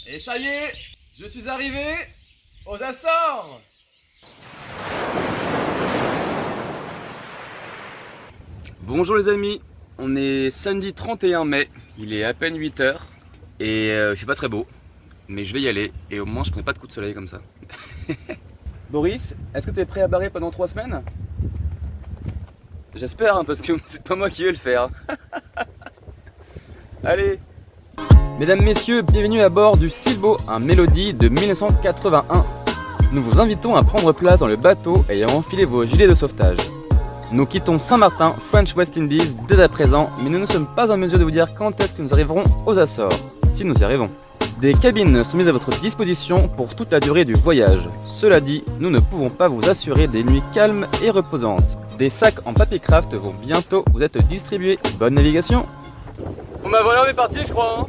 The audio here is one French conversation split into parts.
Et ça y est, je suis arrivé aux Açores. Bonjour les amis, on est samedi 31 mai, il est à peine 8h et il fait pas très beau, mais je vais y aller et au moins je prends pas de coups de soleil comme ça. Boris, est-ce que tu es prêt à barrer pendant 3 semaines? J'espère, hein, parce que c'est pas moi qui vais le faire. Allez. Mesdames, messieurs, bienvenue à bord du Silbo, un Mélodie de 1981. Nous vous invitons à prendre place dans le bateau et à enfiler vos gilets de sauvetage. Nous quittons Saint-Martin, French West Indies, dès à présent, mais nous ne sommes pas en mesure de vous dire quand est-ce que nous arriverons aux Açores, si nous y arrivons. Des cabines sont mises à votre disposition pour toute la durée du voyage. Cela dit, nous ne pouvons pas vous assurer des nuits calmes et reposantes. Des sacs en papier craft vont bientôt vous être distribués. Bonne navigation! Bon bah voilà, on est parti je crois, hein.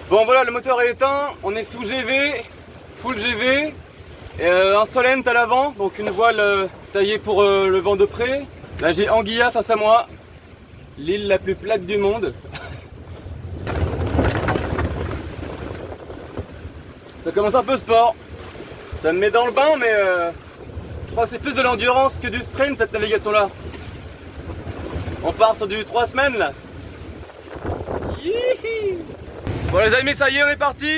Bon voilà, le moteur est éteint, on est sous GV, full GV, et un Solent à l'avant, donc une voile taillée pour le vent de près. Là j'ai Anguilla face à moi, l'île la plus plate du monde. Ça commence un peu sport, ça me met dans le bain, mais je crois que c'est plus de l'endurance que du sprint cette navigation là. On part sur du 3 semaines là. Yihi. Bon les amis, ça y est, on est parti.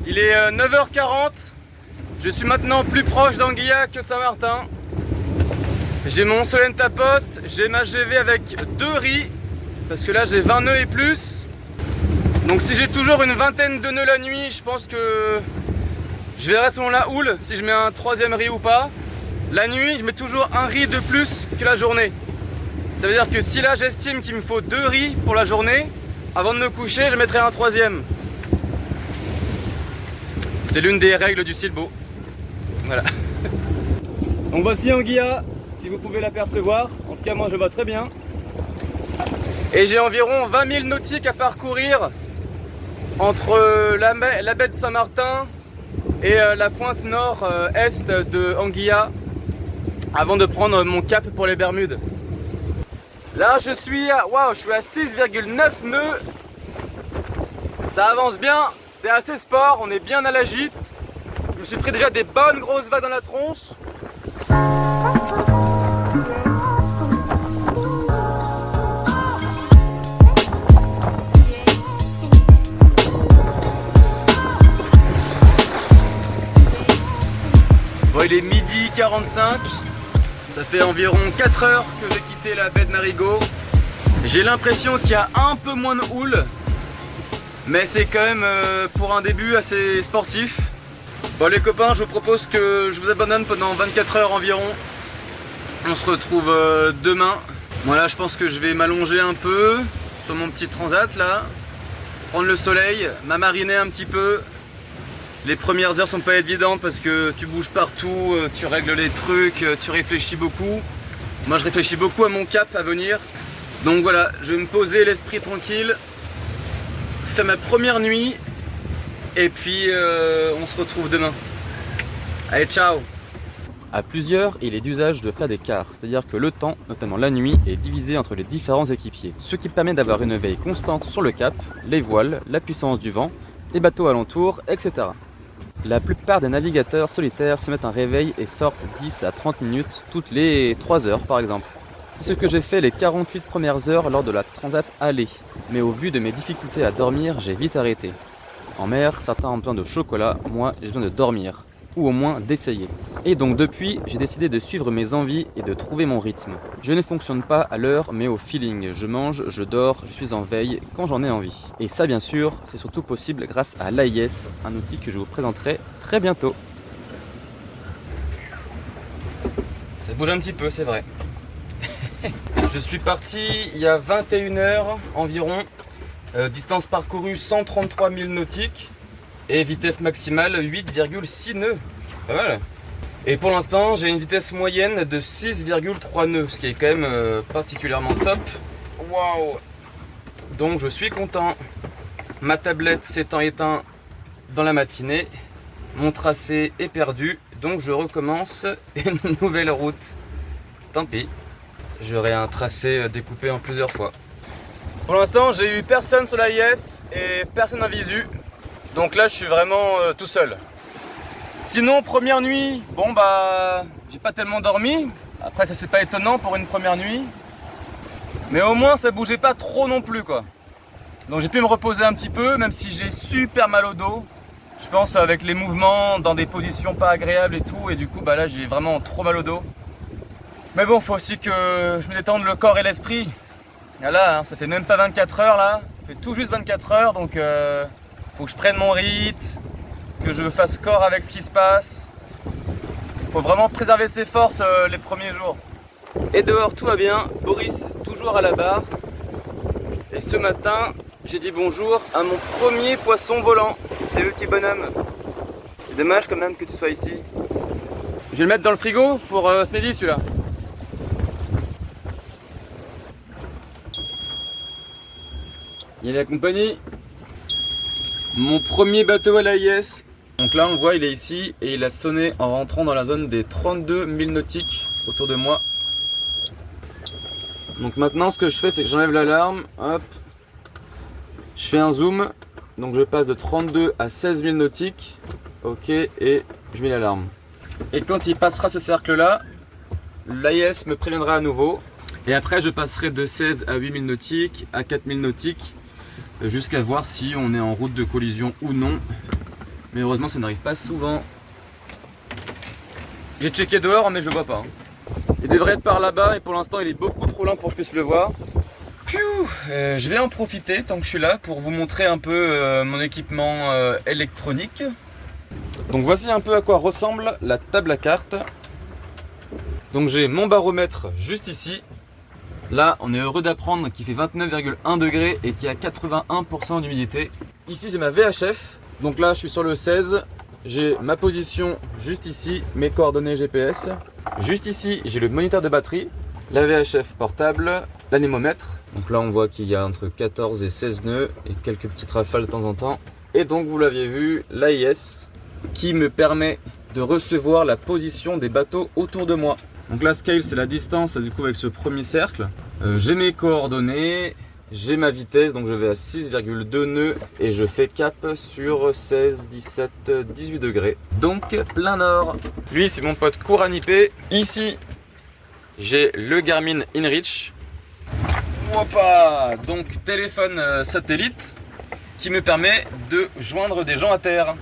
Il est 9h40. Je suis maintenant plus proche d'Anguilla que de Saint-Martin. J'ai mon Solent à poste, j'ai ma GV avec 2 riz, parce que là j'ai 20 nœuds et plus. Donc si j'ai toujours une vingtaine de nœuds la nuit, je pense que je verrai selon la houle si je mets un 3e riz ou pas. La nuit, je mets toujours un riz de plus que la journée. Ça veut dire que si là j'estime qu'il me faut 2 riz pour la journée, avant de me coucher je mettrai un 3e. C'est l'une des règles du Silbo. Voilà. Donc voici Anguilla, si vous pouvez l'apercevoir. En tout cas moi je vois très bien. Et j'ai environ 20 000 nautiques à parcourir entre la baie de Saint-Martin et la pointe nord-est de Anguilla avant de prendre mon cap pour les Bermudes. Là je suis à 6,9 nœuds. Ça avance bien, c'est assez sport, on est bien à la gîte. Je me suis pris déjà des bonnes grosses vagues dans la tronche. Bon, il est midi 45. Ça fait environ 4 heures que j'ai quitté la baie de Marigot. J'ai l'impression qu'il y a un peu moins de houle, mais c'est quand même pour un début assez sportif. Bon les copains, je vous propose que je vous abandonne pendant 24 heures environ. On se retrouve demain. Voilà, je pense que je vais m'allonger un peu sur mon petit transat là, prendre le soleil, m'amariner un petit peu. Les premières heures sont pas évidentes parce que tu bouges partout, tu règles les trucs, tu réfléchis beaucoup. Moi je réfléchis beaucoup à mon cap à venir. Donc voilà, je vais me poser l'esprit tranquille, faire ma première nuit et puis on se retrouve demain. Allez, ciao! À plusieurs, il est d'usage de faire des quarts, c'est-à-dire que le temps, notamment la nuit, est divisé entre les différents équipiers, ce qui permet d'avoir une veille constante sur le cap, les voiles, la puissance du vent, les bateaux alentours, etc. La plupart des navigateurs solitaires se mettent un réveil et sortent 10 à 30 minutes toutes les 3 heures par exemple. C'est ce que j'ai fait les 48 premières heures lors de la transat aller, mais au vu de mes difficultés à dormir, j'ai vite arrêté. En mer, certains ont besoin de chocolat, moi j'ai besoin de dormir, ou au moins d'essayer. Et donc depuis, j'ai décidé de suivre mes envies et de trouver mon rythme. Je ne fonctionne pas à l'heure mais au feeling. Je mange, je dors, je suis en veille quand j'en ai envie. Et ça bien sûr, c'est surtout possible grâce à l'AIS, un outil que je vous présenterai très bientôt. Ça bouge un petit peu, c'est vrai. Je suis parti il y a 21 heures environ. Distance parcourue 133 000 nautiques. Et vitesse maximale 8,6 nœuds. Pas mal. Et pour l'instant, j'ai une vitesse moyenne de 6,3 nœuds, ce qui est quand même particulièrement top. Waouh! Donc je suis content. Ma tablette s'étant éteinte dans la matinée, mon tracé est perdu, donc je recommence une nouvelle route. Tant pis, j'aurai un tracé découpé en plusieurs fois. Pour l'instant, j'ai eu personne sur l'AIS et personne en visu. Donc là, je suis vraiment tout seul. Sinon, première nuit, bon bah, j'ai pas tellement dormi. Après, ça c'est pas étonnant pour une première nuit. Mais au moins, ça bougeait pas trop non plus quoi. Donc j'ai pu me reposer un petit peu, même si j'ai super mal au dos. Je pense avec les mouvements dans des positions pas agréables et tout. Et du coup, bah là, j'ai vraiment trop mal au dos. Mais bon, faut aussi que je me détende le corps et l'esprit. Là, hein, ça fait même pas 24 heures là. Ça fait tout juste 24 heures, donc faut que je prenne mon rythme, que je fasse corps avec ce qui se passe. Faut vraiment préserver ses forces les premiers jours. Et dehors tout va bien, Boris toujours à la barre. Et ce matin, j'ai dit bonjour à mon premier poisson volant. C'est le petit bonhomme. C'est dommage quand même que tu sois ici. Je vais le mettre dans le frigo pour ce midi celui-là. Il est accompagné. Mon premier bateau à l'AIS. Donc là on le voit, il est ici et il a sonné en rentrant dans la zone des 32 milles nautiques autour de moi. Donc maintenant ce que je fais, c'est que j'enlève l'alarme, hop, je fais un zoom, donc je passe de 32 à 16 milles nautiques, ok, et je mets l'alarme. Et quand il passera ce cercle là, l'AIS me préviendra à nouveau, et après je passerai de 16 à 8 milles nautiques, à 4 milles nautiques, jusqu'à voir si on est en route de collision ou non. Mais heureusement ça n'arrive pas souvent. J'ai checké dehors mais je le vois pas. Il devrait être par là-bas et pour l'instant il est beaucoup trop lent pour que je puisse le voir. Je vais en profiter tant que je suis là pour vous montrer un peu mon équipement électronique. Donc voici un peu à quoi ressemble la table à cartes. Donc j'ai mon baromètre juste ici. Là on est heureux d'apprendre qu'il fait 29,1 degrés et qu'il y a 81% d'humidité. Ici j'ai ma VHF. Donc là je suis sur le 16. J'ai ma position juste ici, mes coordonnées GPS. Juste ici, j'ai le moniteur de batterie, la VHF portable, l'anémomètre. Donc là, on voit qu'il y a entre 14 et 16 nœuds et quelques petites rafales de temps en temps. Et donc, vous l'aviez vu, l'AIS qui me permet de recevoir la position des bateaux autour de moi. Donc la scale, c'est la distance du coup avec ce premier cercle. J'ai mes coordonnées. J'ai ma vitesse, donc je vais à 6,2 nœuds et je fais cap sur 16, 17, 18 degrés. Donc plein nord. Lui c'est mon pote Kouranipé. Ici j'ai le Garmin InReach. Hoppa, donc téléphone satellite qui me permet de joindre des gens à terre.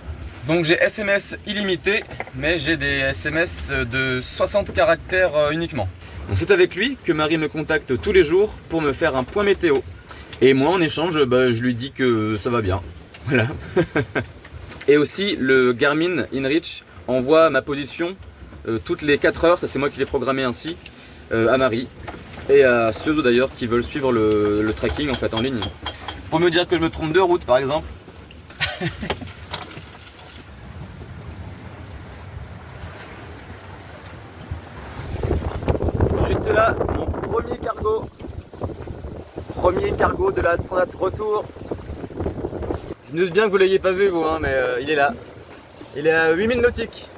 Donc j'ai SMS illimité, mais j'ai des SMS de 60 caractères uniquement. Donc c'est avec lui que Marie me contacte tous les jours pour me faire un point météo. Et moi en échange, je lui dis que ça va bien. Voilà. Et aussi le Garmin InReach envoie ma position toutes les 4 heures, ça c'est moi qui l'ai programmé ainsi, à Marie. Et à ceux d'ailleurs qui veulent suivre le tracking en fait en ligne. Pour me dire que je me trompe de route par exemple. Juste là, mon premier cargo. Premier cargo de la Transat retour. Je me doute bien que vous l'ayez pas vu vous, hein, mais il est là. Il est à 8000 nautiques.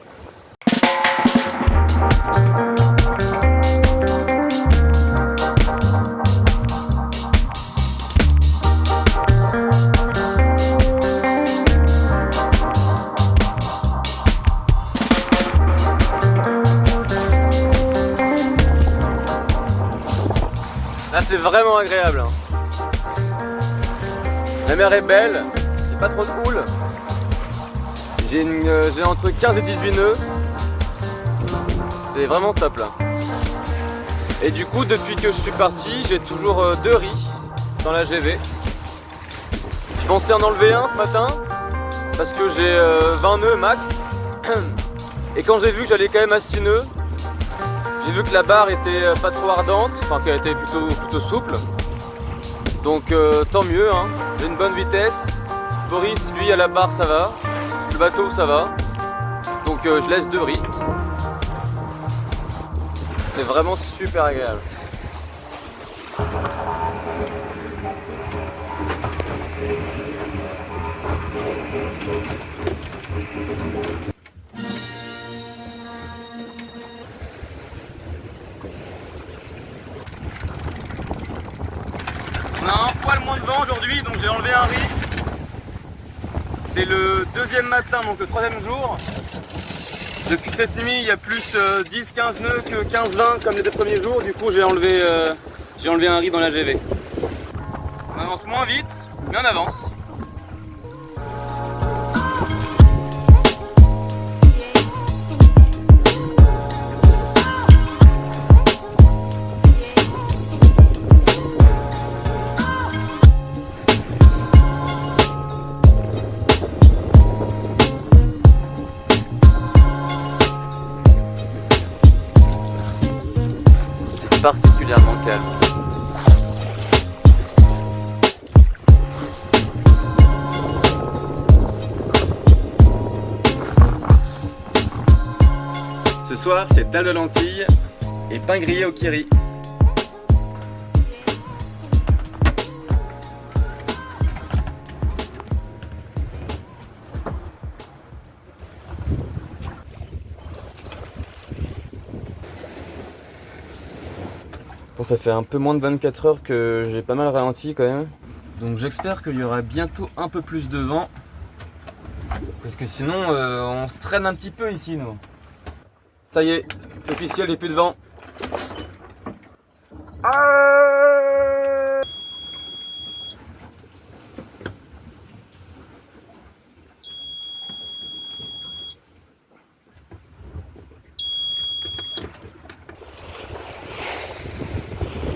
Là c'est vraiment agréable. Hein. La mer est belle, il n'y a pas trop de houle. J'ai entre 15 et 18 nœuds. C'est vraiment top là. Et du coup depuis que je suis parti, j'ai toujours 2 riz dans la GV. Je pensais en enlever un ce matin parce que j'ai 20 nœuds max. Et quand j'ai vu que j'allais quand même à 6 nœuds, j'ai vu que la barre était pas trop ardente, enfin qu'elle était plutôt souple. Donc tant mieux, hein. J'ai une bonne vitesse. Boris, lui, à la barre, ça va. Le bateau, ça va. Donc je laisse 2 riz. C'est vraiment super agréable. On a un poil vent aujourd'hui, donc j'ai enlevé un riz. C'est le deuxième matin, donc le troisième jour. Depuis cette nuit, il y a plus 10-15 nœuds que 15-20 comme les deux premiers jours. Du coup, j'ai enlevé un riz dans la GV. On avance moins vite, mais on avance. Particulièrement calme. Ce soir, c'est dalle de lentilles et pain grillé au kiri. Bon, ça fait un peu moins de 24 heures que j'ai pas mal ralenti quand même. Donc j'espère qu'il y aura bientôt un peu plus de vent. Parce que sinon on se traîne un petit peu ici nous. Ça y est, c'est officiel, j'ai plus de vent.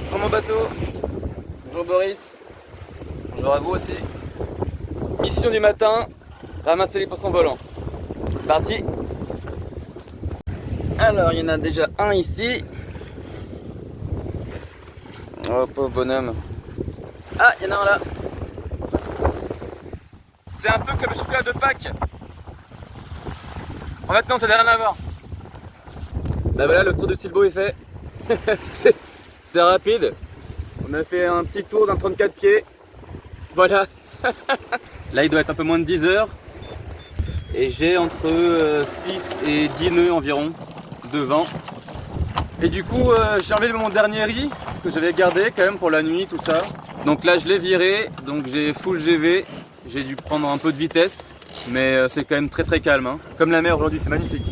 Bonjour mon bateau, bonjour Boris, bonjour à vous aussi. Mission du matin, ramasser les poissons volants. C'est parti. Alors il y en a déjà un ici. Oh pauvre bonhomme. Ah, il y en a un là. C'est un peu comme le chocolat de Pâques. En fait non, ça n'a rien à voir. Bah voilà, le tour du Silbo est fait. C'était rapide. On a fait un petit tour d'un 34 pieds. Voilà. Là il doit être un peu moins de 10 heures. Et j'ai entre 6 et 10 nœuds environ de vent. Et du coup j'ai enlevé mon dernier riz que j'avais gardé quand même pour la nuit, tout ça. Donc là je l'ai viré, donc j'ai full GV. J'ai dû prendre un peu de vitesse. Mais c'est quand même très très calme hein. Comme la mer aujourd'hui, c'est magnifique.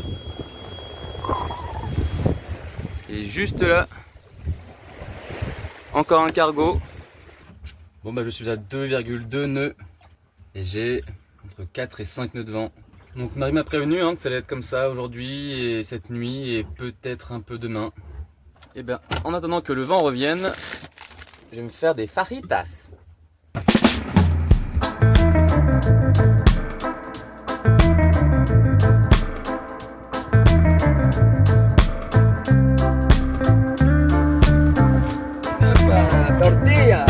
Et juste là, encore un cargo. Bon bah je suis à 2,2 nœuds. Et j'ai entre 4 et 5 nœuds de vent. Donc Marie m'a prévenu hein, que ça allait être comme ça aujourd'hui et cette nuit et peut-être un peu demain. Et bien en attendant que le vent revienne, je vais me faire des fajitas. Tortilla.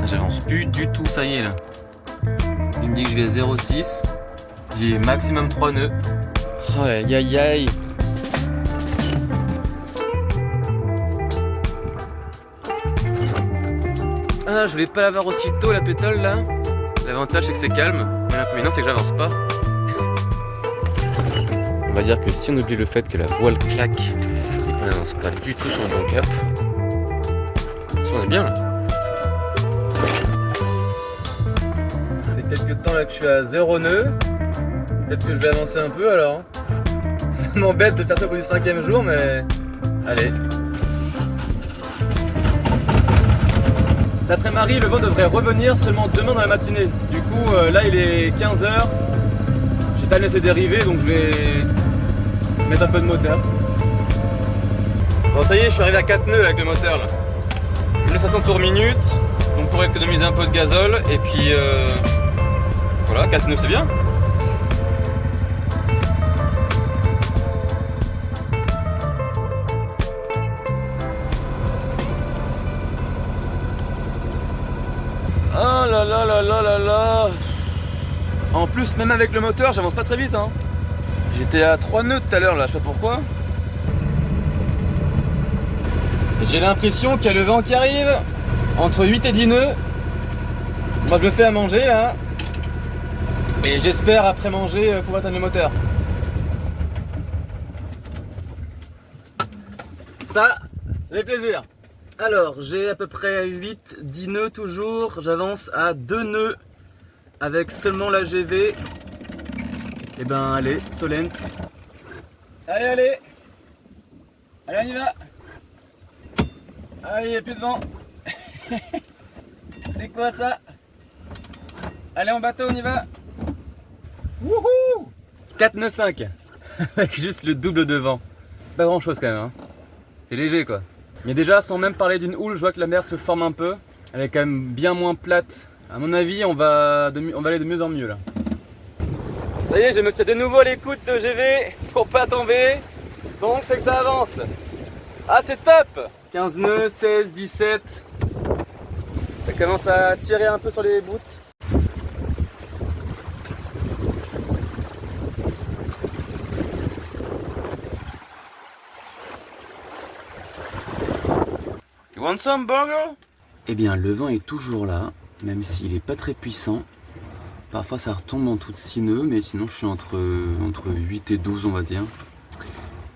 J'avance plus du tout, ça y est là. Il me dit que je vais à 0,6. J'ai maximum 3 nœuds. Oh aïe aïe aïe. Ah, je voulais pas l'avoir aussitôt la pétole là. L'avantage c'est que c'est calme, mais l'inconvénient c'est que j'avance pas. On va dire que si on oublie le fait que la voile claque et qu'on n'avance pas du tout sur le bon cap, ça on est bien là. C'est quelques temps là que je suis à 0 nœud. Peut-être que je vais avancer un peu alors. Ça m'embête de faire ça au bout du 5e jour, mais allez. D'après Marie, le vent devrait revenir seulement demain dans la matinée. Du coup, là il est 15 h. J'ai pas laissé dériver, donc je vais mettre un peu de moteur. Bon, ça y est, je suis arrivé à 4 nœuds avec le moteur là. 1500 tours minute, donc pour économiser un peu de gazole. Et puis voilà, 4 nœuds c'est bien. Oh là là là là là là. En plus, même avec le moteur, j'avance pas très vite hein. J'étais à 3 nœuds tout à l'heure là, je sais pas pourquoi. J'ai l'impression qu'il y a le vent qui arrive, entre 8 et 10 nœuds. Moi je le fais à manger là. Et j'espère après manger pouvoir atteindre le moteur. Ça fait plaisir. Alors j'ai à peu près 8-10 nœuds toujours. J'avance à 2 nœuds avec seulement la GV. Et ben allez, Solent. Allez, allez. Allez, on y va. Allez, il n'y a plus de vent. C'est quoi ça? Allez, en bateau, on y va. Wouhou! 4 nœuds 5. Avec juste le double de vent. Pas grand chose quand même. Hein. C'est léger quoi. Mais déjà, sans même parler d'une houle, je vois que la mer se forme un peu. Elle est quand même bien moins plate. À mon avis, on va aller de mieux en mieux là. Ça y est, je me tiens de nouveau à l'écoute de GV pour pas tomber. Donc c'est que ça avance. Ah, c'est top! 15 nœuds, 16, 17. Ça commence à tirer un peu sur les bouts. You want some burger? Eh bien, le vent est toujours là, même s'il est pas très puissant. Parfois ça retombe en dessous de 6 nœuds, mais sinon je suis entre 8 et 12 on va dire.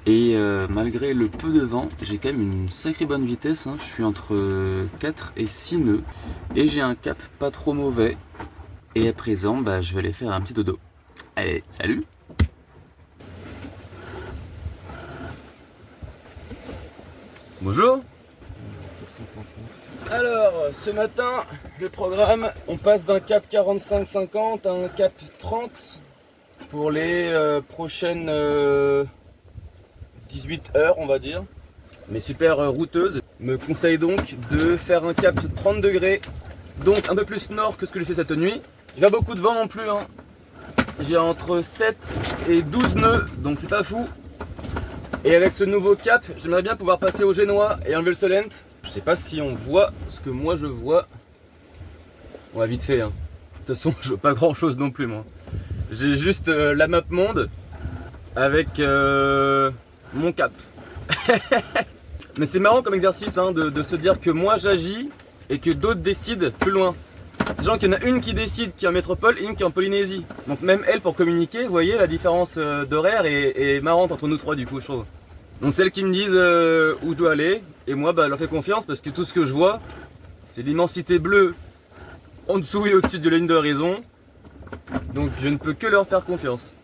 Et malgré le peu de vent, j'ai quand même une sacrée bonne vitesse, hein. Je suis entre 4 et 6 nœuds. Et j'ai un cap pas trop mauvais. Et à présent, bah, je vais aller faire un petit dodo. Allez, salut! Bonjour! Alors, ce matin, le programme, on passe d'un cap 45-50 à un cap 30 pour les prochaines 18 heures, on va dire. Mes super routeuses me conseillent donc de faire un cap 30 degrés, donc un peu plus nord que ce que j'ai fait cette nuit. Il n'y a pas beaucoup de vent non plus, hein. J'ai entre 7 et 12 nœuds, donc c'est pas fou. Et avec ce nouveau cap, j'aimerais bien pouvoir passer au Génois et enlever le Solent. Je sais pas si on voit ce que moi je vois. On va vite fait, hein. De toute façon, je vois pas grand chose non plus, moi. J'ai juste la map monde avec mon cap. Mais c'est marrant comme exercice, hein, de se dire que moi j'agis et que d'autres décident plus loin. Sachant qu'il y en a une qui décide qui est en métropole et une qui est en Polynésie. Donc même elle, pour communiquer, vous voyez, la différence d'horaire est marrante entre nous trois du coup, je trouve. Donc celles qui me disent où je dois aller, et moi bah, je leur fais confiance parce que tout ce que je vois, c'est l'immensité bleue en dessous et au-dessus de la ligne d'horizon. Donc je ne peux que leur faire confiance.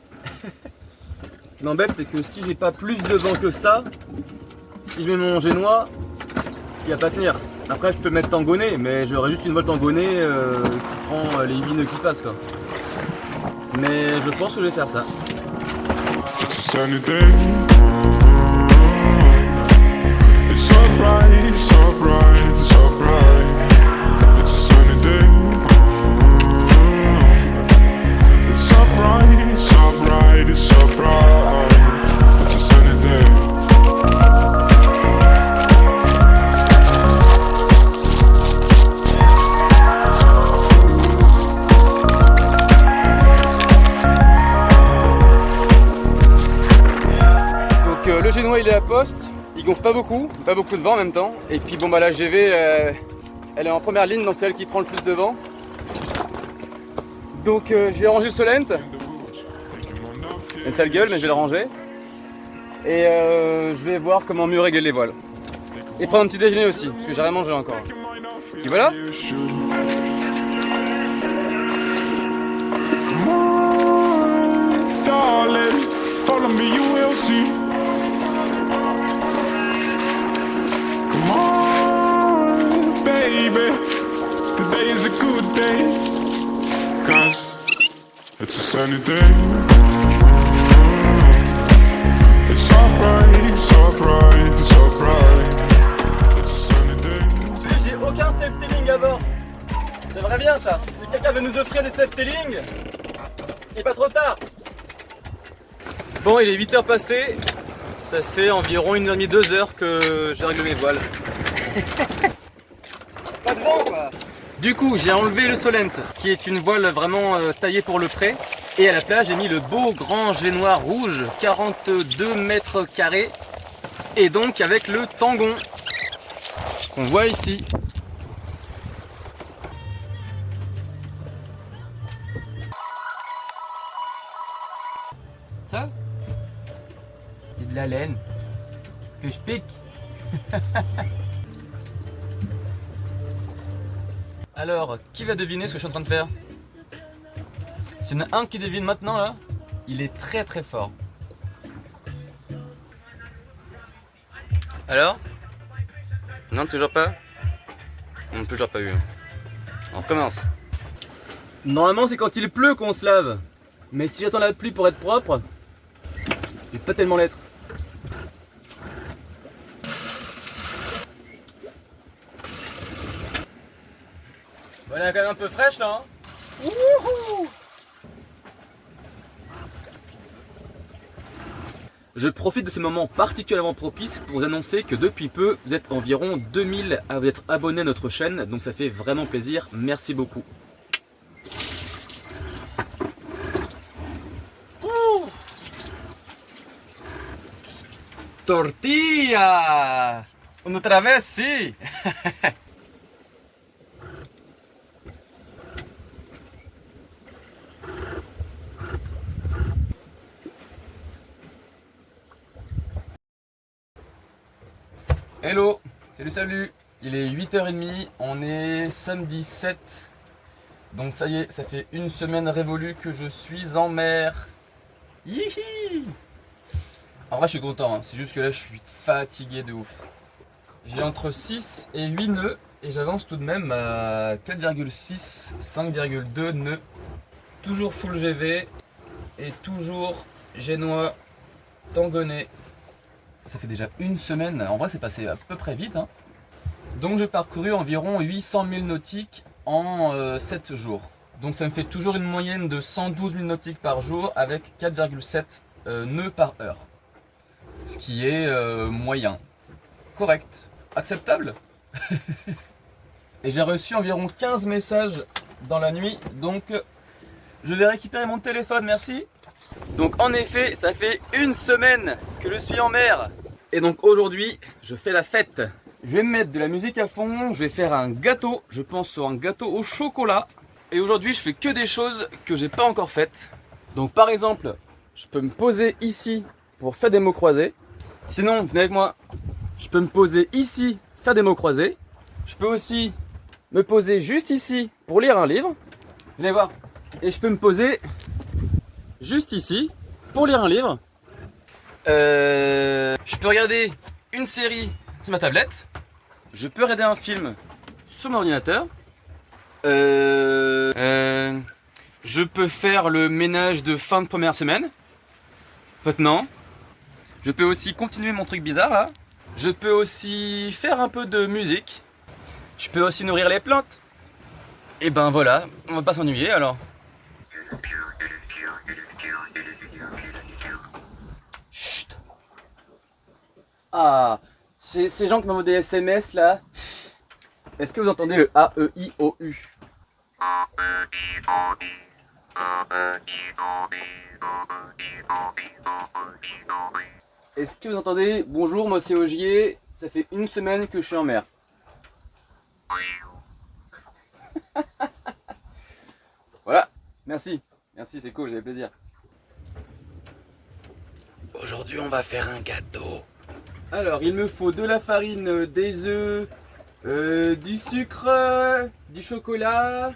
Ce qui m'embête, c'est que si j'ai pas plus de vent que ça, si je mets mon génois, il va pas tenir. Après je peux mettre tangonné, mais j'aurai juste une voile tangonné qui prend les 8 nœuds qui passent quoi. Mais je pense que je vais faire ça. Le génois il est à poste, il gonfle pas beaucoup de vent en même temps. Et puis bon bah la GV elle est en première ligne, donc c'est elle qui prend le plus de vent. Donc je vais ranger le Solent. Il y a une sale gueule mais je vais le ranger. Et je vais voir comment mieux régler les voiles. Et prendre un petit déjeuner aussi, parce que j'ai rien mangé encore. Et voilà. Today is a good day, 'cause it's a sunny day. It's alright, it's alright, it's alright. It's a sunny day. J'ai aucun self-tailing à bord. J'aimerais bien ça. Si quelqu'un veut nous offrir des self-tailing, il est pas trop tard. Bon, il est 8 heures passées. Ça fait environ 1h30, 2 heures que j'ai réglé mes voiles. Pas de vent quoi. Du coup j'ai enlevé le Solent qui est une voile vraiment taillée pour le pré. Et à la place j'ai mis le beau grand génois rouge 42 mètres carrés. Et donc avec le tangon. qu'on voit ici. Ça, c'est de la laine que je pique. Alors, qui va deviner ce que je suis en train de faire? S'il y en a un qui devine maintenant là, il est très très fort. Alors? Non, toujours pas? Non, toujours pas eu. On recommence. Normalement, c'est quand il pleut qu'on se lave. Mais si j'attends la pluie pour être propre, je vais pas tellement l'être. Bon, elle est quand même un peu fraîche là. Hein. Wouhou! Je profite de ce moment particulièrement propice pour vous annoncer que depuis peu, vous êtes environ 2000 à vous être abonnés à notre chaîne, donc ça fait vraiment plaisir, merci beaucoup. Ouh. Tortilla! Une otra vez, si! Hello, salut, il est 8h30, on est samedi 7, donc ça y est, ça fait une semaine révolue que je suis en mer. Hihi. En vrai je suis content, hein. C'est juste que là je suis fatigué de ouf. J'ai entre 6 et 8 nœuds et j'avance tout de même à 4,6, 5,2 nœuds. Toujours full GV et toujours génois tangonais. Ça fait déjà une semaine, en vrai c'est passé à peu près vite. Hein. Donc j'ai parcouru environ 800 000 nautiques en 7 jours. Donc ça me fait toujours une moyenne de 112 000 nautiques par jour avec 4,7 nœuds par heure. Ce qui est moyen, correct, acceptable. Et j'ai reçu environ 15 messages dans la nuit, donc je vais récupérer mon téléphone, merci. Donc en effet, ça fait une semaine que je suis en mer. Et donc aujourd'hui, je fais la fête. Je vais me mettre de la musique à fond, je vais faire un gâteau. Je pense sur un gâteau au chocolat. Et aujourd'hui, je fais que des choses que j'ai pas encore faites. Donc par exemple, je peux me poser ici pour faire des mots croisés. Sinon, venez avec moi, je peux me poser ici, faire des mots croisés. Je peux aussi me poser juste ici pour lire un livre. Venez voir. Et je peux me poser juste ici pour lire un livre. Je peux regarder une série sur ma tablette. Je peux regarder un film sur mon ordinateur. Je peux faire le ménage de fin de première semaine. En fait non. Je peux aussi continuer mon truc bizarre là. Je peux aussi faire un peu de musique. Je peux aussi nourrir les plantes. Et ben voilà, on va pas s'ennuyer alors. Chut. Ah, ces gens qui m'envoient des SMS là. Est-ce que vous entendez le A-E-I-O-U? Est-ce que vous entendez bonjour, moi c'est Ogier, ça fait une semaine que je suis en mer. Voilà, merci, c'est cool, j'ai plaisir. Aujourd'hui on va faire un gâteau. Alors il me faut de la farine, des œufs, du sucre, du chocolat,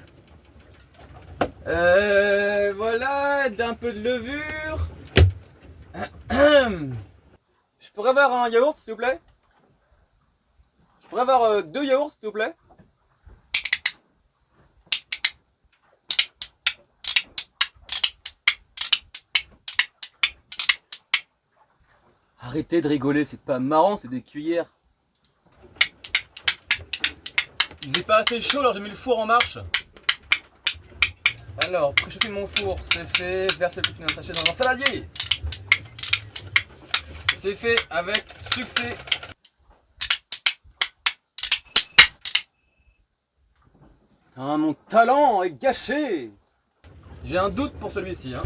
voilà, d'un peu de levure. Je pourrais avoir un yaourt s'il vous plaît? Je pourrais avoir 2 yaourts s'il vous plaît? Arrêtez de rigoler, c'est pas marrant, c'est des cuillères. Il faisait pas assez chaud alors j'ai mis le four en marche. Alors, préchauffer mon four, c'est fait. Verser le tout sachet dans un saladier. C'est fait avec succès. Ah, mon talent est gâché. J'ai un doute pour celui-ci. Hein.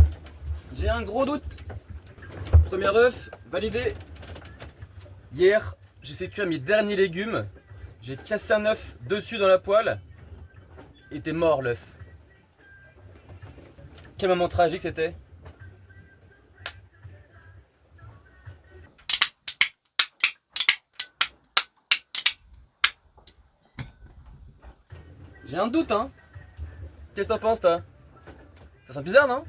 J'ai un gros doute. Premier œuf, validé. Hier, j'ai fait cuire mes derniers légumes. J'ai cassé un œuf dessus dans la poêle. Il était mort l'œuf. Quel moment tragique c'était. J'ai un doute, hein. Qu'est-ce que t'en penses, toi? Ça sent bizarre, non?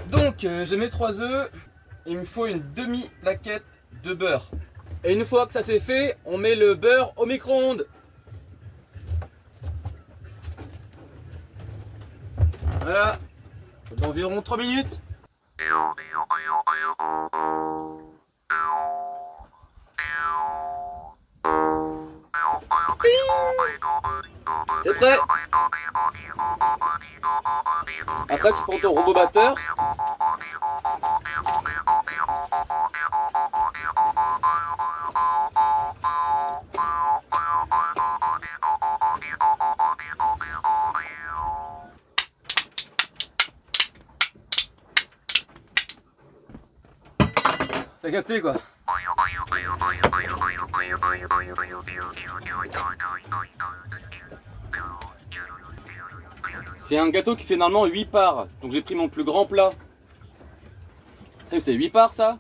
Donc, j'ai mes 3 œufs. Il me faut une demi-plaquette de beurre. Et une fois que ça c'est fait, on met le beurre au micro-ondes. Voilà. Environ 3 minutes. C'est prêt. Après tu prends ton robot batteur. T'as capté quoi? C'est un gâteau qui fait normalement 8 parts. Donc j'ai pris mon plus grand plat. C'est 8 parts ça?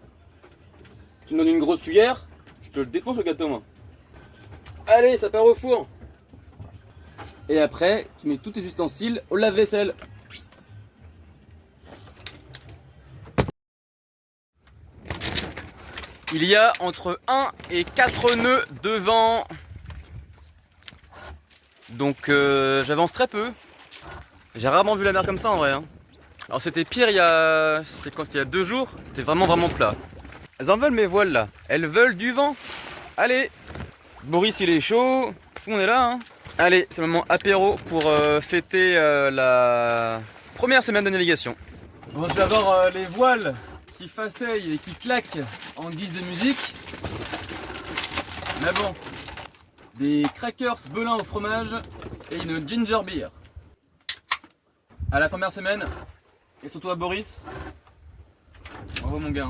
Tu me donnes une grosse cuillère, je te le défonce le gâteau moi. Allez, ça part au four. Et après, tu mets tous tes ustensiles au lave-vaisselle. Il y a entre 1 et 4 nœuds devant. Donc j'avance très peu. J'ai rarement vu la mer comme ça en vrai. Hein. Alors c'était pire c'était quand? C'était il y a 2 jours. C'était vraiment plat. Elles en veulent mes voiles là. Elles veulent du vent. Allez. Boris il est chaud. Tout le monde est là. Hein. Allez, c'est le moment apéro pour fêter la première semaine de navigation. Bon, je vais avoir les voiles qui faceillent et qui claquent en guise de musique. Mais bon, des crackers Belin au fromage et une ginger beer. À la première semaine, et surtout à Boris. Bravo mon gars.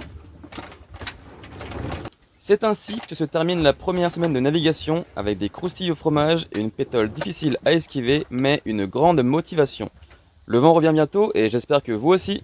C'est ainsi que se termine la première semaine de navigation avec des croustilles au fromage et une pétole difficile à esquiver mais une grande motivation. Le vent revient bientôt et j'espère que vous aussi.